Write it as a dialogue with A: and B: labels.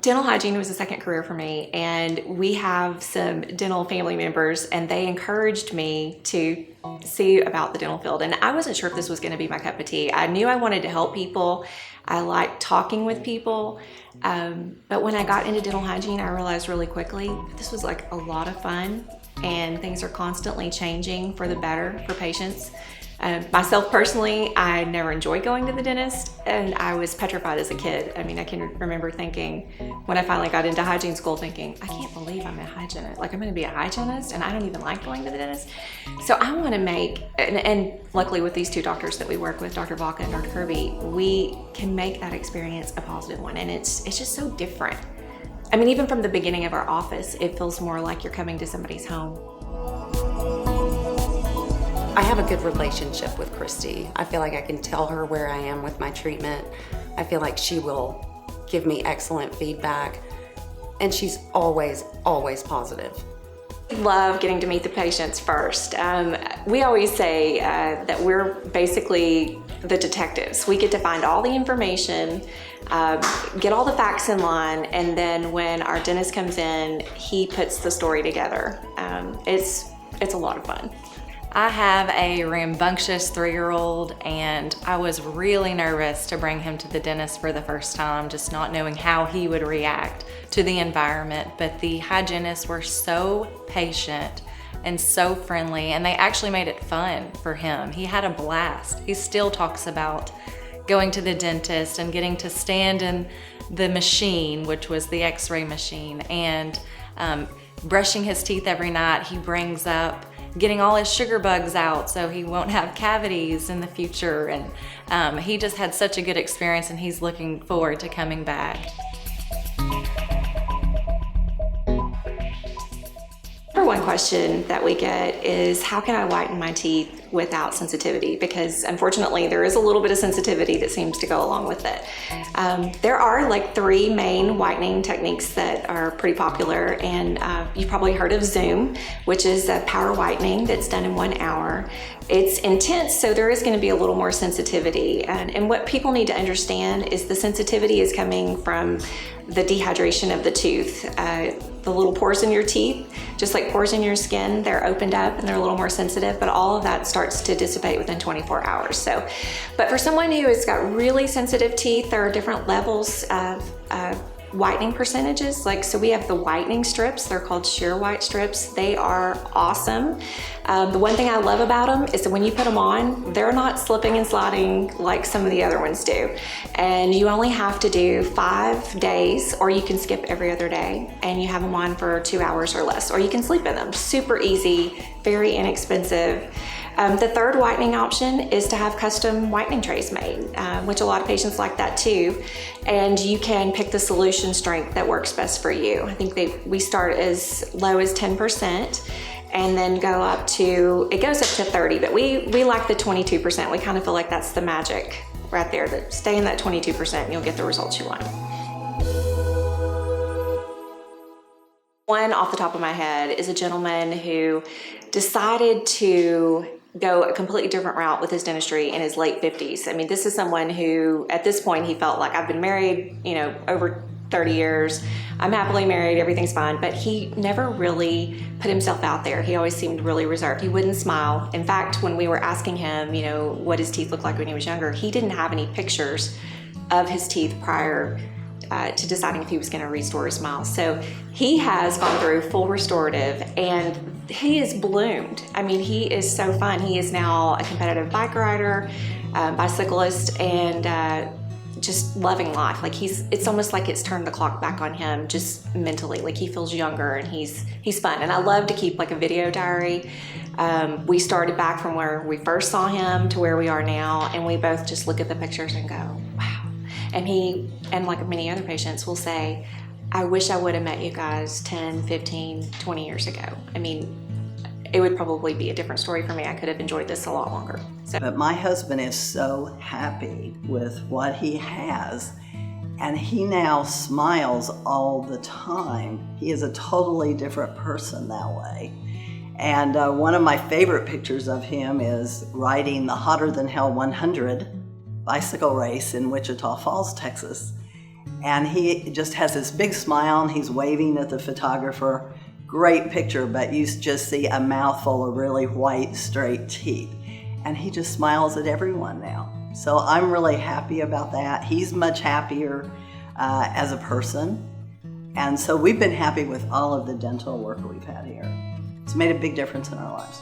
A: Dental hygiene was a second career for me, and we have some dental family members, and they encouraged me to see about the dental field. And I wasn't sure if this was going to be my cup of tea. I knew I wanted to help people. I like talking with people. But when I got into dental hygiene, I realized really quickly this was like a lot of fun, and things are constantly changing for the better for patients. Myself personally, I never enjoyed going to the dentist, and I was petrified as a kid. I mean, I can remember thinking, when I finally got into hygiene school, thinking, I can't believe I'm a hygienist. Like, I'm gonna be a hygienist, and I don't even like going to the dentist. So I wanna make, and luckily with these two doctors that we work with, Dr. Vaca and Dr. Kirby, we can make that experience a positive one, and it's just so different. I mean, even from the beginning of our office, it feels more like you're coming to somebody's home.
B: I have a good relationship with Kristi. I feel like I can tell her where I am with my treatment. I feel like she will give me excellent feedback, and she's always, always positive.
A: I love getting to meet the patients first. We always say that we're basically the detectives. We get to find all the information, get all the facts in line, and then when our dentist comes in, he puts the story together. It's a lot of fun.
C: I have a rambunctious 3-year-old, and I was really nervous to bring him to the dentist for the first time, just not knowing how he would react to the environment. But the hygienists were so patient and so friendly, and they actually made it fun for him. He had a blast. He still talks about going to the dentist and getting to stand in the machine, which was the X-ray machine, and brushing his teeth every night. He brings up getting all his sugar bugs out so he won't have cavities in the future. And he just had such a good experience, and he's looking forward to coming back.
A: Number one question that we get is, how can I whiten my teeth without sensitivity? Because unfortunately there is a little bit of sensitivity that seems to go along with it. There are like 3 main whitening techniques that are pretty popular, and you've probably heard of Zoom, which is a power whitening that's done in 1 hour. It's intense, so there is going to be a little more sensitivity, and what people need to understand is the sensitivity is coming from the dehydration of the tooth. The little pores in your teeth, just like pores in your skin, they're opened up and they're a little more sensitive, but all of that starts to dissipate within 24 hours. So, but for someone who has got really sensitive teeth, there are different levels of whitening percentages. Like, so we have the whitening strips, they're called sheer white strips. They are awesome. The one thing I love about them is that when you put them on, they're not slipping and sliding like some of the other ones do. And you only have to do 5 days, or you can skip every other day, and you have them on for 2 hours or less, or you can sleep in them. Super easy, very inexpensive. The third whitening option is to have custom whitening trays made, which a lot of patients like that too. And you can pick the solution strength that works best for you. I think we start as low as 10% and then go up to, it goes up to 30, but we like the 22%. We kind of feel like that's the magic right there, that stay in that 22% and you'll get the results you want. One off the top of my head is a gentleman who decided to go a completely different route with his dentistry in his late 50s. I mean, this is someone who, at this point, he felt like, I've been married, over 30 years. I'm happily married, everything's fine, but he never really put himself out there. He always seemed really reserved. He wouldn't smile. In fact, when we were asking him, what his teeth looked like when he was younger, he didn't have any pictures of his teeth prior to deciding if he was going to restore his smile. So he has gone through full restorative, and he is bloomed. I mean, he is so fun. He is now a competitive bike rider, bicyclist, and just loving life. Like it's almost like it's turned the clock back on him just mentally. Like he feels younger, and he's fun. And I love to keep like a video diary. We started back from where we first saw him to where we are now, and we both just look at the pictures and go, wow. And he, and like many other patients, will say, I wish I would have met you guys 10, 15, 20 years ago. I mean, it would probably be a different story for me. I could have enjoyed this a lot longer. So.
D: But my husband is so happy with what he has, and he now smiles all the time. He is a totally different person that way. And one of my favorite pictures of him is riding the Hotter Than Hell 100 bicycle race in Wichita Falls, Texas. And he just has this big smile, and he's waving at the photographer. Great picture, but you just see a mouthful of really white, straight teeth. And he just smiles at everyone now. So I'm really happy about that. He's much happier as a person. And so we've been happy with all of the dental work we've had here. It's made a big difference in our lives.